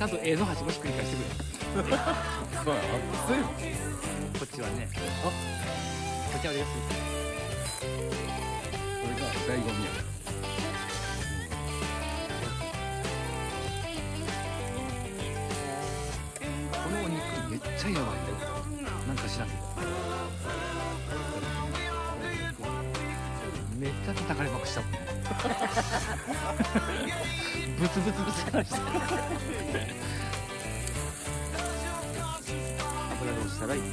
ちゃんと絵の端もひっくり返してくれ。そうやな。熱いもん。こっちはね、こっちは安い。これが醍醐味や。このお肉めっちゃやばいんだよ。なんか知らんけど。めっちゃ叩かれまくしたもん。ブツブツブツからして。油通したらいいか。